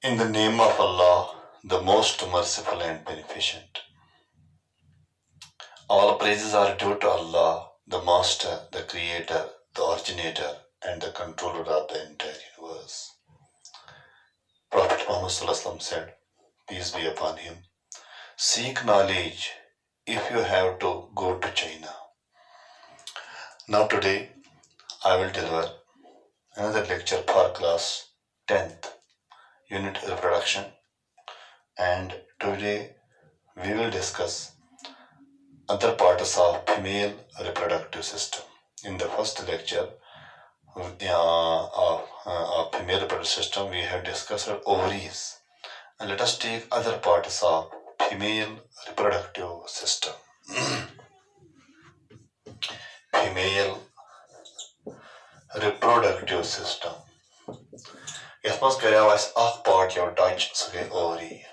In the name of Allah, the most merciful and beneficent. All praises are due to Allah, the Master, the Creator, the Originator, and the Controller of the entire universe. Prophet Muhammad said, peace be upon him, seek knowledge if you have to go to China. Now today, I will deliver another lecture for class 10th, unit Reproduction, and today we will discuss other parts of female reproductive system. In the first lecture of female reproductive system, we have discussed ovaries. And let us take other parts of female reproductive system. Female reproductive system. Yes, mas karya was a part your touch sage ovary.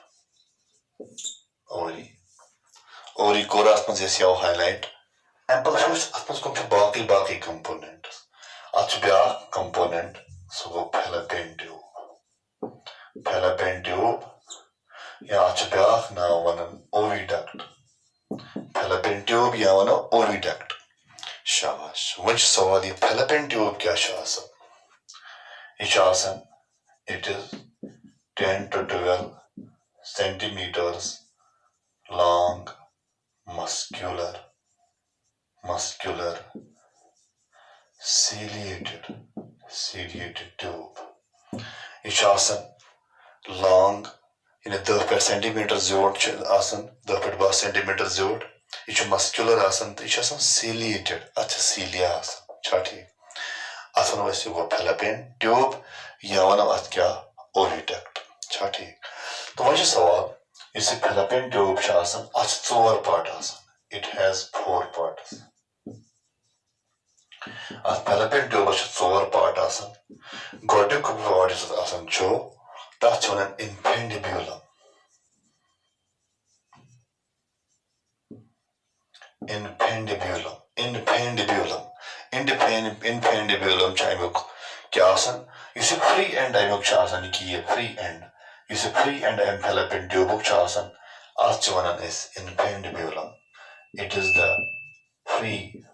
Ovary कोरा आसपास जैसे आओ highlight. Ample shows आसपास कौन से बाकी components. आज ब्याह component सुगो fallopian tube. Fallopian tube या आज ब्याह ना वनन oviduct. Fallopian tube या वनो oviduct. शाबाश. Which सवाल ये fallopian tube क्या शासन? ये शासन it is 10 to 12 centimeters long, muscular, ciliated tube. Each asan long in a 10 centimeters zord asan 10 centimeters zord. Each muscular asan each asan ciliated. Acha cilia asan. Chati. Asan was you go fallopian tube. Yawana atkya oviduct. Chati. तो वही सवाल इसे fallopian tube शासन आज 4 part आसन. It has 4 parts. आज fallopian tube आज 4 part आसन. गोटे को part आसन जो ताच वनन infundibulum. Infundibulum चाइमुक क्या आसन? इसे free end आइमुक शासन की ये free end. Is a free and fallopian tube chasan. Archwanan is infundibulum. It is the free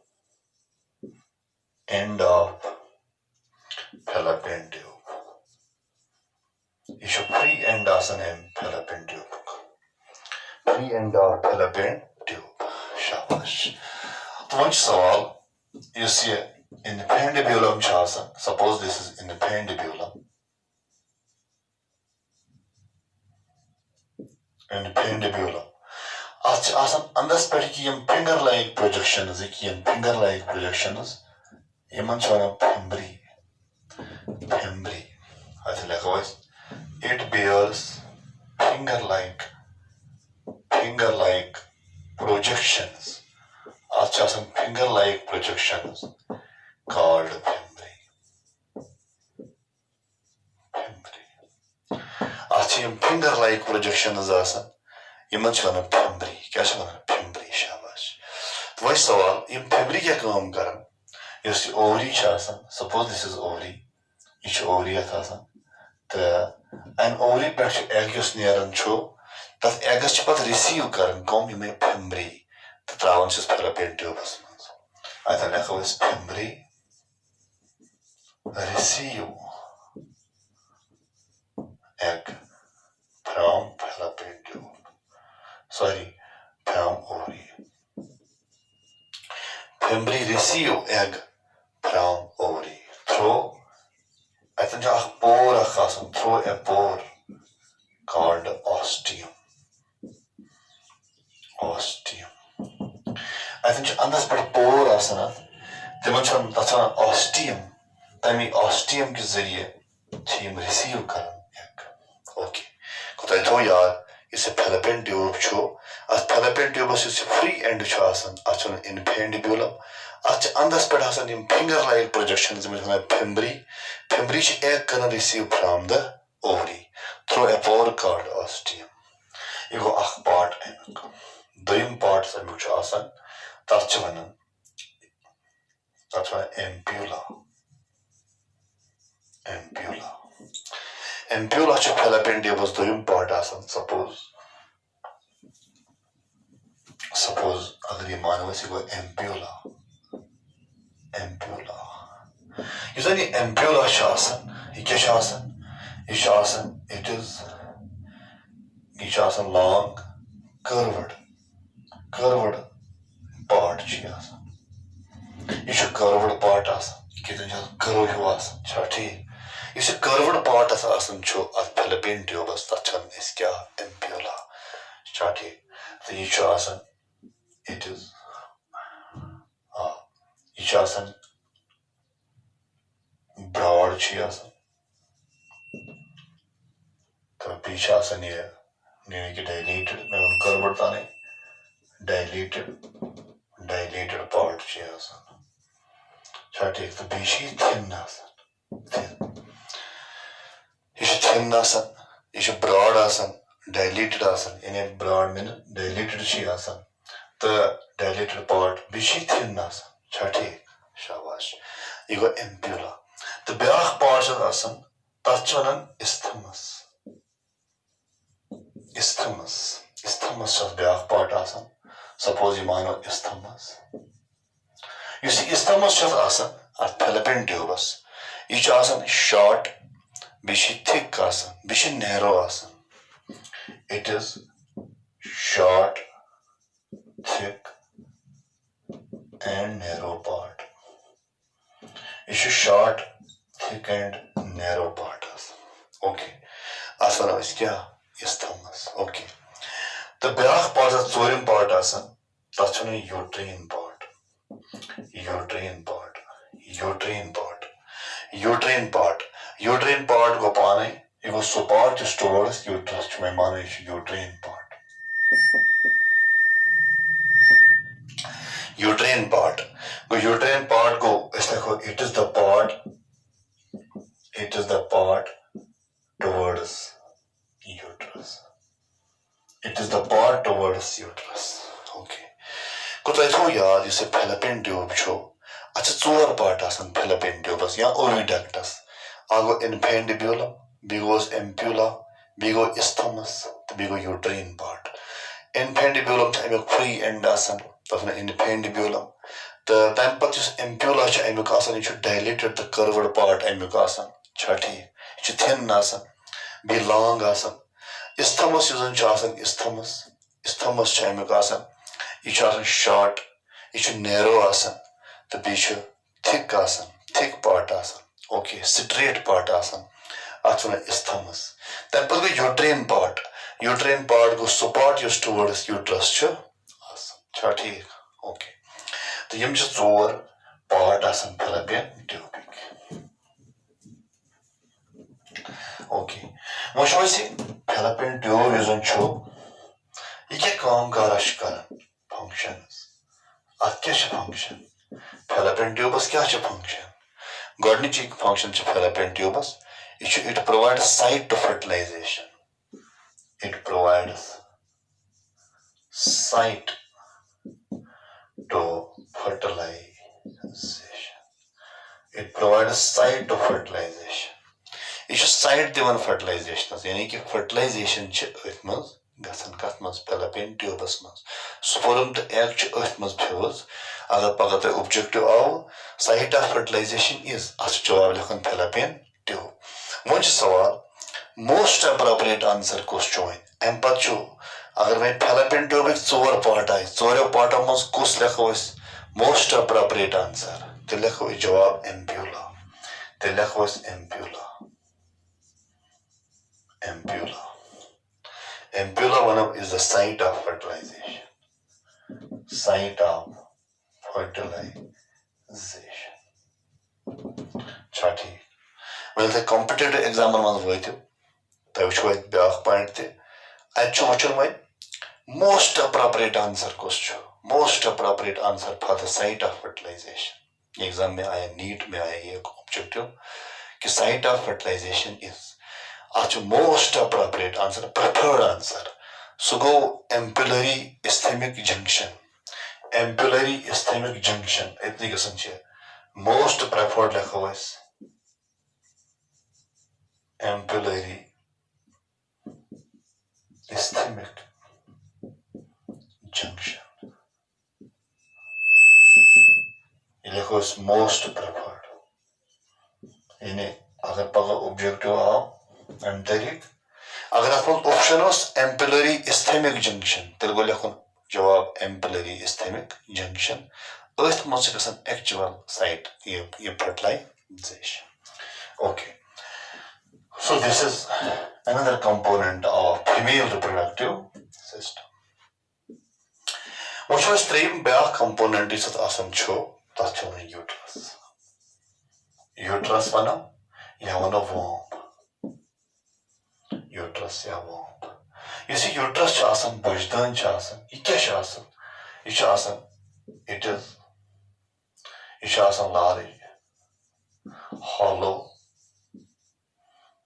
end of fallopian tube. Is a free end asan in fallopian tube. Free end of fallopian tube. Shabash. Which sawal you see infundibulum chasan. Suppose this is infundibulum. Infundibulum. Awesome. Understand finger-like projections. Finger-like projections. Fembry. It bears finger-like projections. Awesome. Finger-like projections called fembry. Finger-like projections आसन Yemen चवना fembry क्या चवना fembry शाबाश. तो वही सवाल ये fembry क्या काम करन? ये ovary आसन. Suppose this is ovary. ये ovary आसन. तो an ovary पर egg यस नेरन छो. तब egg यस चपत receive करन कौन ये fembry. तो त्रावन चीज fallopian tube आसन. आइता लेखा वैस fembry receive egg from fallopian tube. From ovary. Fembry receive egg from ovary through I think through a pore called ostium. I think andas par pore asana. Demonstration that's ostium. Tami ostium के जरिए Cheam receive करन egg. Okay. कुछ तो यार इसे fallopian tube छो. आज fallopian tube इसे free end छो आसन. आचन infundibulum. आज अंदर पर आसन इम finger-like projections में होना fembry. Fembry च egg can receive from the ovary through a pore called ostium. ये वो आख part है. दोयम part से मुझ आसन ताचवनन. ताचवन ampulla. Ampulla is fallopian tubes doyum part asan. Suppose agar ye मानव से कोई ampulla यु जान ये ampulla छ आसान ये क्या छ आसान ये छ आसान ये छ आसान long curved part छ आसान ये छ curved part आसान ये कितने ज्यादा curve हो आसान छ ठीक ये छ curved part आसान छ at fallopian tubes तचन इस क्या ampulla छ ठीक तो ये छ आसान it is ये छ आसान broad छ आसान तो पीछे आसान ये नहीं कि dilated मैं उन curved ताने dilated part छ आसान छ ठीक तो पीछे thin आसान ये छ thin आसान ये छ broad आसान dilated आसान यानी broad में dilated छ आसान तो dilated part पीछे thin आसान छ ठीक शाबाश ये गो ampulla तो ब्याख part छ आसान तच वनन isthmus छ ब्याख part आसान suppose ये मानो isthmus you see isthmus छ आसान at fallopian tubes ये छ आसान short बिशी thick आसान बिशी narrow आसान it is short thick and narrow part it is short thick and narrow part okay आसान is क्या isthmus okay the ब्याख part is tzorим part आसान that's one uterine part go पाने ये go support just towards uterus मैं मानो ये uterine part go इसलिए को it is the part towards uterus okay को तो ऐसा याद इसे fallopian tube छो अच्छा चोर part आसन fallopian tubes या oviductus आगो infundibulum बिगोस ampulla बिगो isthmus बिगो uterine part infundibulum छ एमे free end आसन तसने infundibulum तो तम पत जुस ampulla छ एमे आसन छ dilated the curved part एमे आसन छ ठीक छ thin आसन बे long आसन isthmus जुन छ आसन isthmus छ एमे आसन ये छ आसन short ये छ narrow आसन तो बे छ thick आसन thick part आसन okay straight part आसन अथवा isthmus तम पत गो uterine part go support just towards uterus छ आसन छ ठीक okay तो यम छ चोर part आसन fallopian tube okay मोशो से fallopian tube युजन छ ये क्या काम कर functions at क्या छ function fallopian tubes क्या छ function गॉडनिची function छ fallopian tubes it provides site to fertilization it provides site to fertilization ये छ site दिवन fertilization यानी कि fertilization छ अथमस गसन कथमस fallopian tubes मस sperm तो egg छ अथमस फ्यूज अगर पगत objective आओ site of fertilization is अस जवाब लिखन fallopian tube मुझ सवाल most appropriate answer कुछ चोइन एम पत छु अगर मैं fallopian tube एक चोर part आए चोर part मस कुछ लिखो इस most appropriate answer तो लिखो जवाब ampulla तो लिखो इस ampulla one is the site of fertilization Chhathi well the competitive exam man वोइतो तब छु ब्याख पॉइंट ते अच्छो वचन वै most appropriate answer for the site of fertilization exam में आया नीट में आया ये ऑब्जेक्टिव कि site of fertilization is अच्छा most appropriate answer preferred answer so go ampullary ischemic junction इतनी गसन छे most preferred लिखो इस ampullary ischemic junction. ये most preferred. इन्हें अगर पगा objective आओ empiric अगर आपको option हो ampullary ischemic junction तेरे को लिखो जवाब ampullary ischemic junction earth most is an actual site ये fertilization. Okay, so this is another component of female reproductive system. Which was three back component is awesome show that's on uterus. Uterus one, yeah, one of womb. Uterus, yeah, womb. You see, uterus awesome, bajdan awesome, ikesh awesome. It's awesome. It is awesome large, hollow,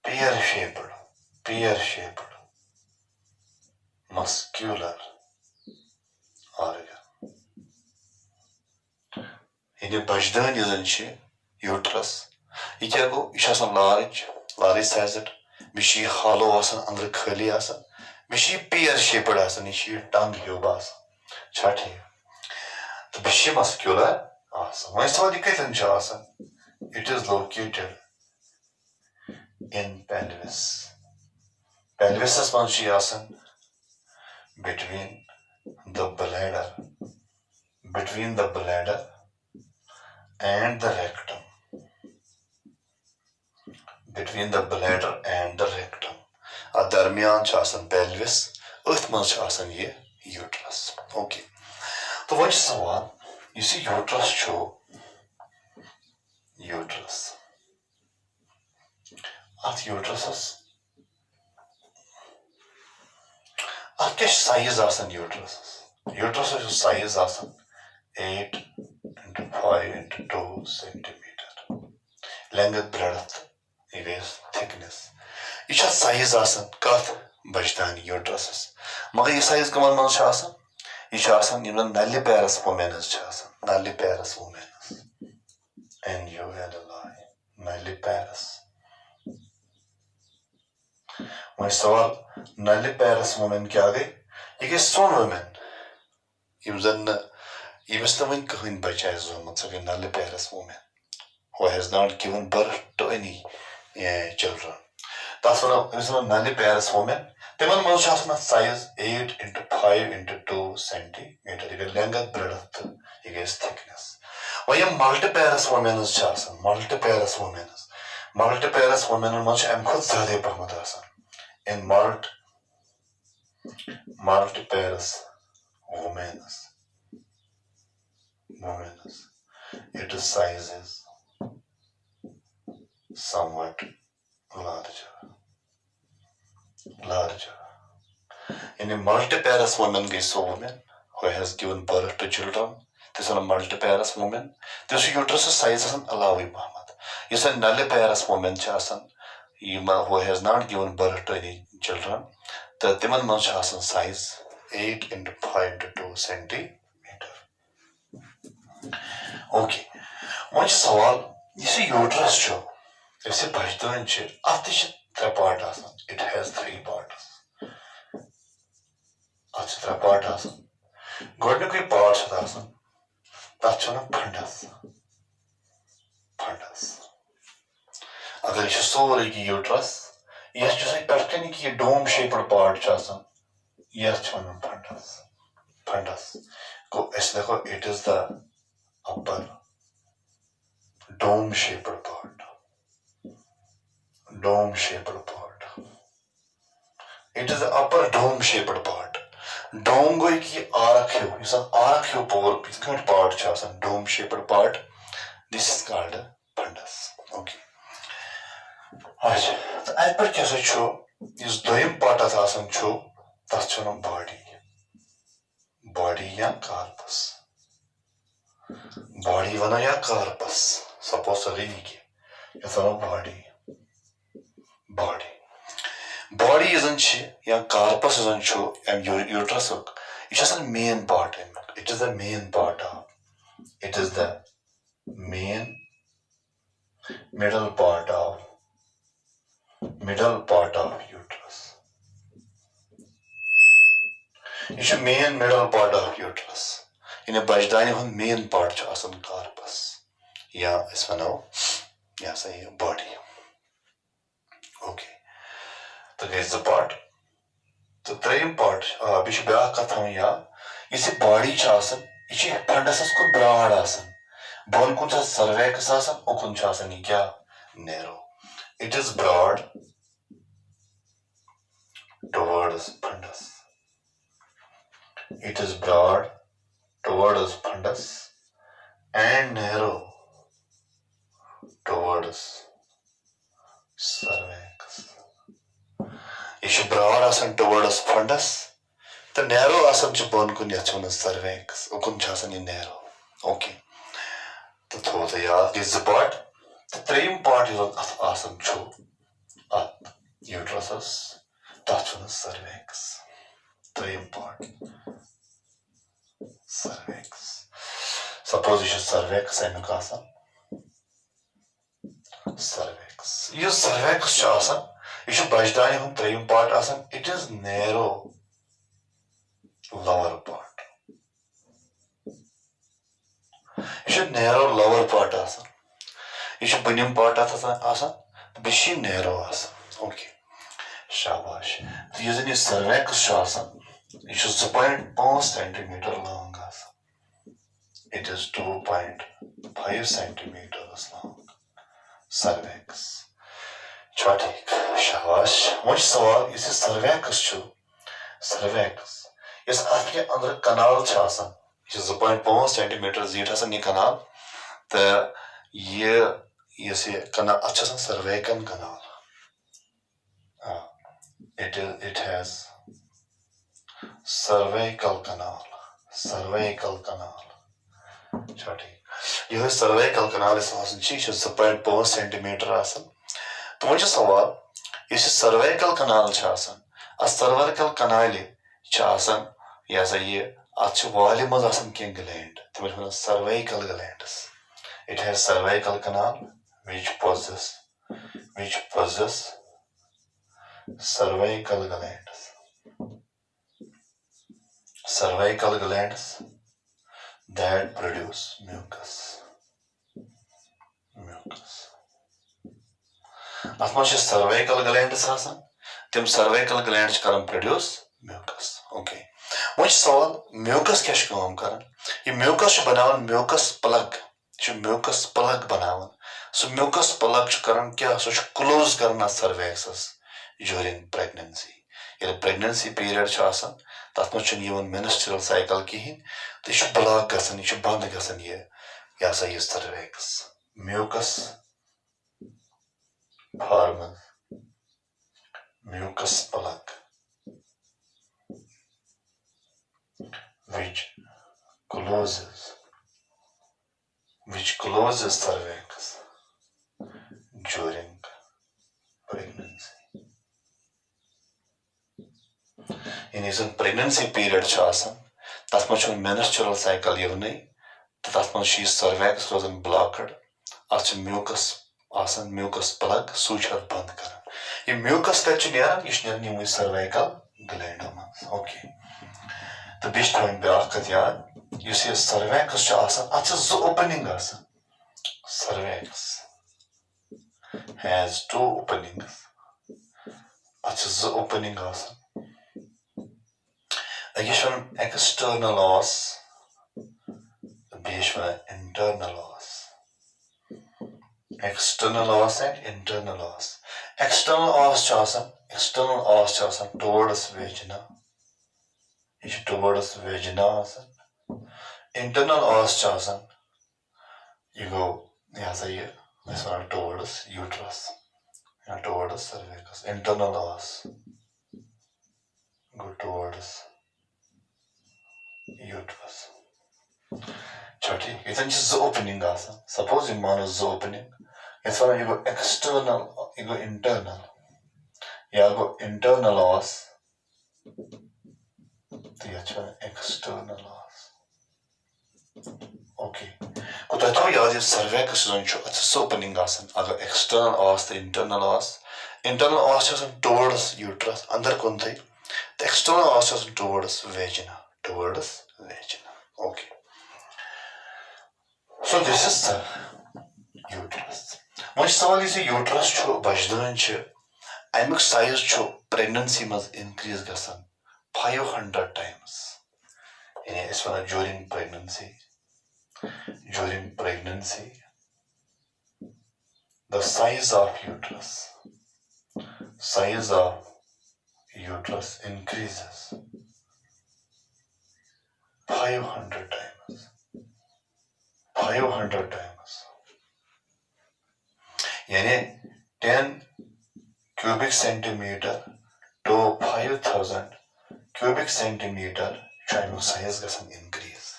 pear-shaped, muscular organ. In a bajdan is uterus. It is large sized. Bishi hollow asan, under curly asan. Bishi pear-shaped asan. Ishi tongue yobas. Chat here. The bishi muscular asan. It is located in pelvis. Pelvis is asan between the bladder and the rectum. Between the bladder and the rectum. Darmiyan chasan pelvis, earth manch chasan ye uterus. Okay. So what is sawal? You see uterus show uterus. At uterus at kesh size asan uterus. Uterus is size asan 8 into 5 into 2 centimeter. Length, breadth, thickness. It has size asan kath bajdan uterus. Maga size kaman man asan. It asan nulliparous womanus asan. Nulliparous womanus. N-U-L-L-I. Nulliparous. My sawal nulliparous woman kya gayi? It is some women. Even the women kahin bachais woman, so a nulliparous woman who has not given birth to any children. That's what is a nulliparous woman. The one must have size 8 into 5 into 2 centimeter. Length, breadth, thickness. Why a multiparous woman is chasan? Multiparous woman much am khud zade parmadasan. In multiparous women, its size is somewhat larger. In a multiparous woman who has given birth to children, this is a multiparous woman. This uterus size is an alawi Muhammad. You say nulliparous woman chasan who has not given birth to any children. The Timan Manch Hasan size 8 into 5 into 2 centimeter. Okay. Much sawal, you see uterus show. You see bajdan chir. Atish part asan. It has 3 parts. Achitra part asan. Godnukui parts asan. Tachana pandas. Agar you saw a uterus, yes, you say pertaining a dome shaped part chasan. Yes, one pandas. It is the upper dome shaped part. It is the upper dome shaped part. Dome go ki arakhu. Is an arakhu part chasan. Dome shaped part. This is called pandas. Okay. The upper kya is doim part as asan cho. That's your body. Body ya corpus. Body vana ya corpus. Suppose a riniki. It's a body. Body isn't she? Ya corpus isn't show. And your uterus. It's just a main part. It is the main part of. It is the main middle part of middle part of uterus. This is main middle part of uterus. In a bajdani hun main part cha asan corpus. Ya is vano ya say body. Okay. So this is the part. The third part bish bya katham ya is body cha asan ichi fundus kun broad asan. Bon kun cha cervix asan o kun cha asan kya narrow. It is broad towards fundus. It is broad towards fundus and narrow towards cervix. If you broad asan towards fundus, the narrow asan to bon kun yachun cervix, ukun chasan narrow. Okay. The third is the part. The third part is asan chu at uterus, tachun cervix. Third part. Cervix. Suppose you should cervix and asan. Cervix. Use cervix asan. You should bajdani hun third part asan. It is narrow lower part. You should narrow lower part asan. You should bunim part asan. Bishi narrow asan. Okay. Shabash. Using your cervix asan. It is 0.5 centimeter long. It is 2.5 centimeters long. Cervix. Chatik. Shabash. Much sawal is cervix chu. Cervix. Is after under canal chasan. It is 0.5 centimeters. It has a canal. The year is a canal. Achasan cervical canal. It has cervical canal. Cervical canal. Chatik. Your cervical canal is 0.5 centimeter asan. तो मुझे सवाल इस cervical canal chasan. A cervical canal chasan यैसा ये अच्छे वाले मज़ आसन के gland. तो मुझे cervical glands. It has cervical canal which possess cervical glands. Cervical glands that produce mucus. As much as cervical glands asan, them cervical glands can produce mucus. Okay. Much sawal mucus kya काम करन? ये mucus बनावन mucus plug. जो mucus plug बनावन. So mucus plug करन क्या? So close करना cervixes during pregnancy. ये pregnancy period आसन, तब मुझे ये menstrual cycle की ही, तो ये block करसन, ये बंद करसन ये सा ये cervix. Mucus forms mucus plug which closes cervix during pregnancy. In this pregnancy period chasan, that much menstrual cycle yevnei, that much she cervix wasn't blocked, as mucus asan mucus plug suchar band karan. Ye mucus ka chunera ish nerni cervical gland mas. Okay. The bish throwing back kat yaad, you see cervix asan, achha zo opening asan. Cervix has 2 openings. Achha zo opening asan. Again external os, bish internal os. External os and internal os. External os chasan towards vagina. It's towards vagina. Internal os chasan, you go this one towards uterus. And towards cervix. Internal os go towards uterus. Chati, it's just the opening asan. Suppose you manage the opening. It's when you go external, you go internal. You go internal os. The external os. Okay. Kutato yaad cervix is opening asan. Ago external os, the internal os. Internal os towards uterus, under kunthai. The external os towards vagina, Okay. So this is the uterus. Much sawal is uterus cho bajdan che. Amik size cho pregnancy must increase gasan 500 times. It's one during pregnancy. The size of uterus increases 500 times. 500 times. Yani 10 cubic centimeter to 5,000 cubic centimeter amik size gasan increase.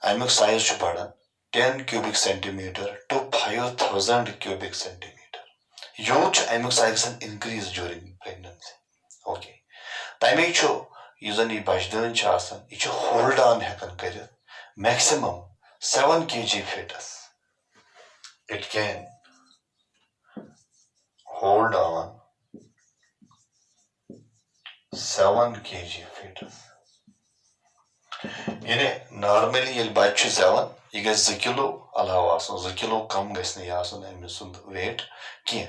Amik size chu badan 10 cubic centimeter to 5,000 cubic centimeter. Huge amik size increase during pregnancy. Okay. Tamik chu using the bajdan chasan, it hold on hekan karit maximum 7 kg fetus. It can hold on 7 kg fetus. Normally yel bachu 7, you get 2 kilo alawa asun, 2 kilo kam gasne asun emisund weight ki.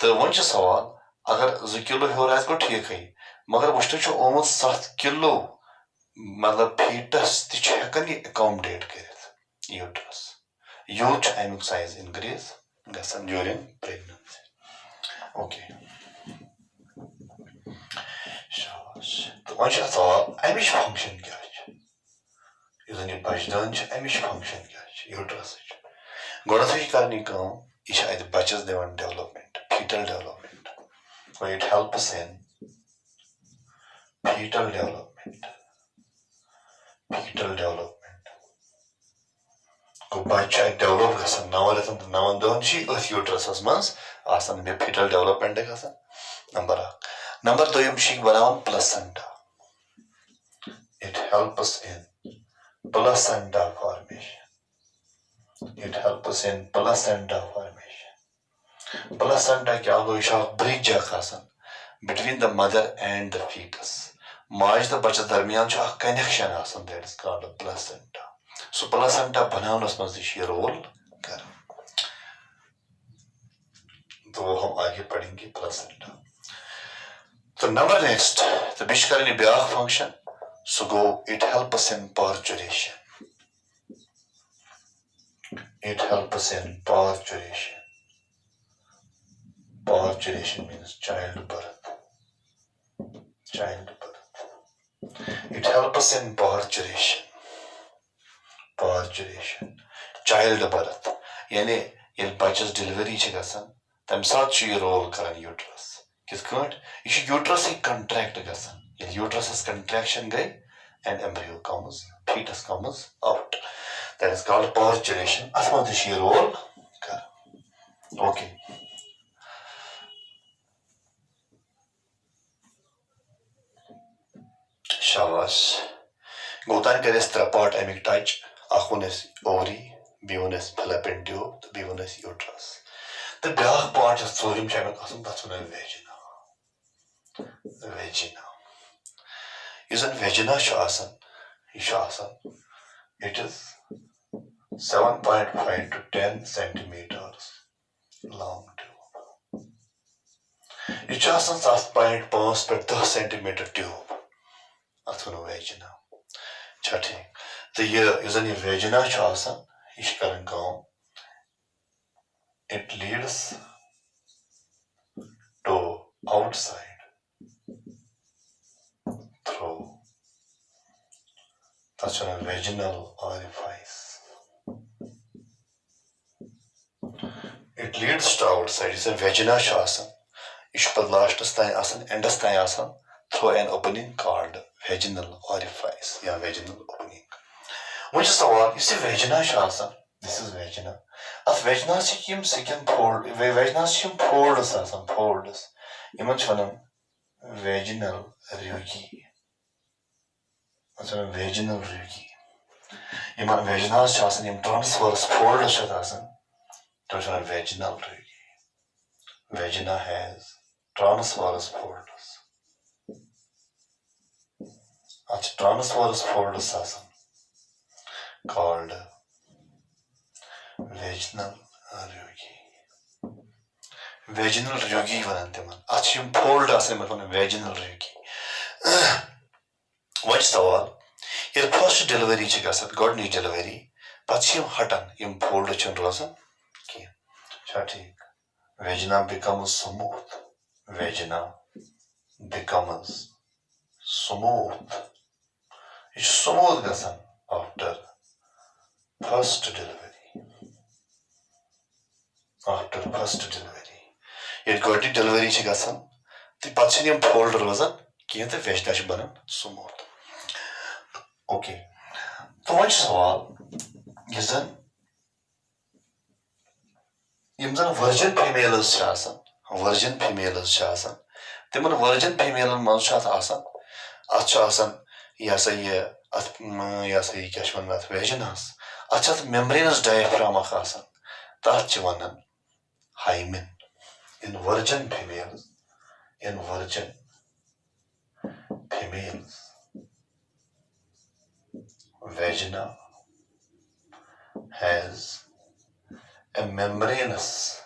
The one cha sawal agar 2 kilo hyor as ko thik hai, magar wushta chu almost 7 kilo matlab fetus ti chu hekan ye accommodate karit uterus. Huge amik size increase gasan during pregnancy. Okay. The one cha sawal amish function kya hai? Using bajdan cha amish function kya hai? Uterus. Godathu karni kam ish aid bachas devan development, fetal development. So it helps in fetal development. Ko bacha develop gasan nawaletam nawandan chi earth uterus asmans asan be fetal development gasan. Number 2 shik banawan placenta. It helps in placenta formation. Placenta kya go isha bridge gasan between the mother and the fetus. Maj the bacha darmiyan cha connection asan, that is called a placenta. So placenta bananas must be role kar. तो हम आगे पढ़ेंगे placenta. So number next, the bishkarani biach function. So go, it helps in parturition. Parturition means childbirth. It helps in parturition. Childbirth. Yani yel bachas delivery chi gasan, tam sat chi role karan uterus. Kis kant? Ish uterus hi contract gasan. Yel uterus is contraction gai and embryo fetus comes out. That is called parturition. Asma the she role kar. Okay. Shabash. Gotan keres trapart amik touch. One is ovary, B1 is fallopian tube, the B1 is uterus. The dark part is sodium channel, that's one vagina. Isn't vagina shasan? It is 7.5 to 10 centimeters long tube. It shasan 7.5 per 10 centimeter tube. That's one vagina. Chati. The year is a vagina chasan, ishkaran kaum. It leads to outside through that's a vaginal orifice. It leads to outside. It's a vagina chasan. Ishpad last asan, endas asan through an opening called vaginal orifice. Yeah, vaginal opening. Which is the one? You see vagina chasan. This is vagina. As vagina sikim fold. Vagina sikim folds asan folds. Image fanam vaginal ryugi. That's a vaginal ryugi. Iman vagina chasan im transverse fold asan. That's a vaginal ryugi. vagina has transverse folds. Transverse folds are called vaginal rugi. Vaginal rugi vanan timan. Achim fold asan vaginal rugi. What's sawal? Your first delivery chigasat, God need delivery. Pachim hatan, yum fold chan rosan. Chati. Vagina becomes smooth. Vagina becomes smooth. It's smooth gasan after first delivery. After first delivery. Your God need delivery chigasan. The pachim fold rosan. Kiyan the vagina banan smooth. Okay. So what's sawal? Yizan Yimzan virgin females chasan. Virgin females chasan. Timan virgin female man chat asan. Acha asan yasa ye kashman mat vaginas. Acha membranous diaphragm asan. Tach wanan hymen. In virgin females. Vagina has a membranous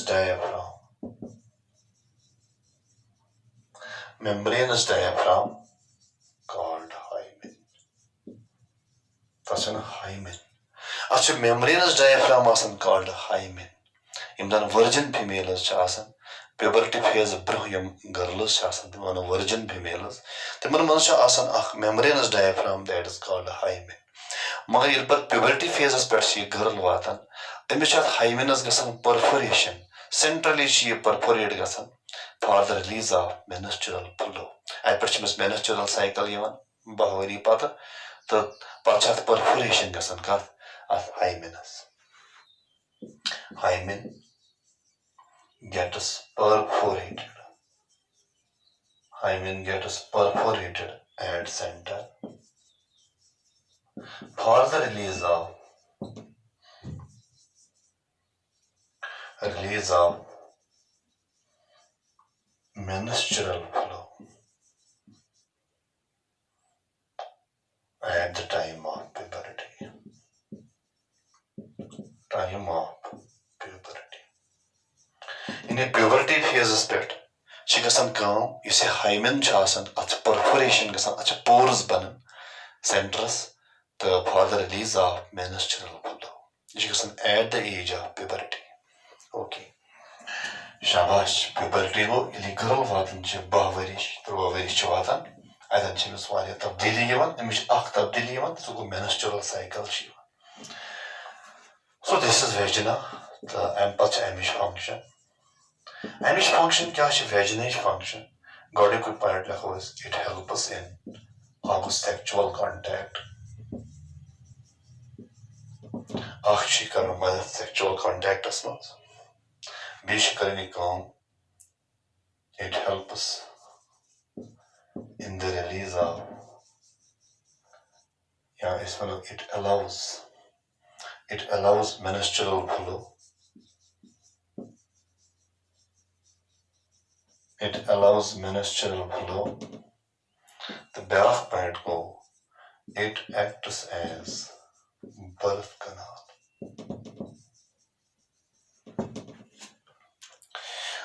diaphragm. Membranous diaphragm called hymen. That's an hymen. Actually, membranous diaphragm asan called hymen. Imdan virgin females chasan. Puberty phase brahim girls chasan. Timana virgin females. Timana mancha asan ach membranous diaphragm that is called hymen. Magar yel puberty phase as persi girl watan. Emishat hymen as gasan perforation. Centrally she perforate gasan for the release of menstrual flow. I perchimus menstrual cycle yavan bahavari pata. The pachat perforation gasan kath of hymenas. Hymen gets perforated. Hymen gets perforated at center for the release of menstrual flow at the time of puberty. In a puberty phase aspect, she gasan kam, you say hymen chasan at perforation gasan at pores banan centers the for the release of menstrual flow. She gasan at the age of puberty. Okay. Shabash, puberty go illegal vatan che bahverish, trovaverish vatan. Adan che miswari tabdili yavan, emish ach tabdili yavan, so go menstrual cycle shiva. So this is vagina, the empatch amish function. Amish function kya she vaginage function? God equipment was it helps us in our sexual contact. Ach she karan by sexual contact as well. Bish karani kam. It helps in the release of it allows menstrual flow. It allows menstrual flow. The back part go. It acts as birth canal.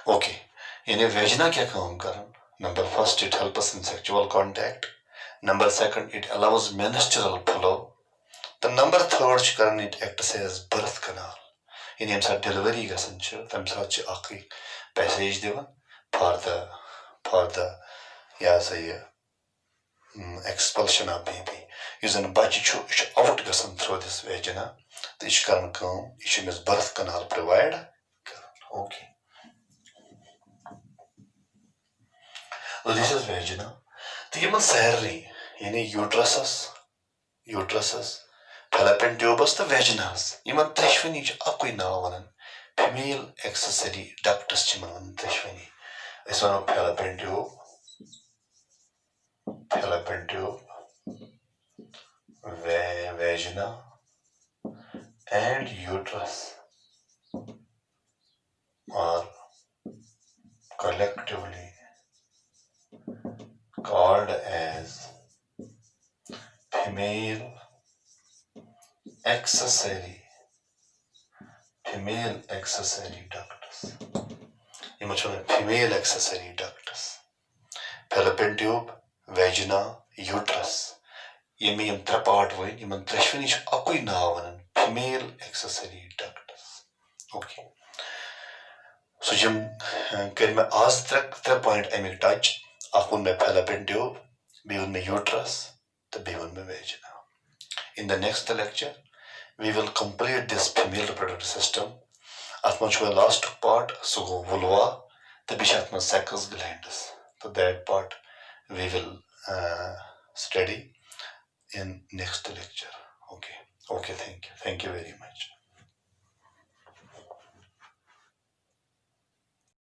Okay. In a vagina kya kaam karan? Number first, it helps us in sexual contact. Number second, it allows menstrual flow. The number third, karan it acts as birth canal. In yamsa delivery gasan chhe, tamsa che akhi passage devan for the expulsion of baby. Using bachichu is out gasan through this vagina. The ish karan kam, ish is birth canal provide. Okay. So this is vagina. The human salary, uteruses, fallopian tubes, the vaginas. Even trishvani is akoi naavanan. Female accessory ductus chiman trishvani. This one of fallopian tube, vagina, and uterus. are collectively called as female accessory ducts. یِمن چھِ وَنان female accessory ducts. Fallopian tube, vagina, uterus. یِم ترٛےٚ part ؤنۍ یِمن ترٛٮ۪شوٕنی چھُ اَکُے ناو وَنان female accessory ducts. Okay so یِم کٔرۍ مےٚ آز ترٛےٚ پویِنٹ اَمِکۍ ٹچ. اکھ ووٚن مےٚ fallopian tube, بیٚیہِ ووٚن مےٚ uterus تہٕ بیٚیہِ ووٚن مےٚ vagina. In the next lecture, we will complete this female reproductive system. اَتھ منٛز چھُ وۄنۍ لاسٹُک پارٹ سُہ گوٚو vulva تہٕ بیٚیہِ چھِ اَتھ منٛز sex glands. So that part we will study in next lecture. Okay, thank you very much.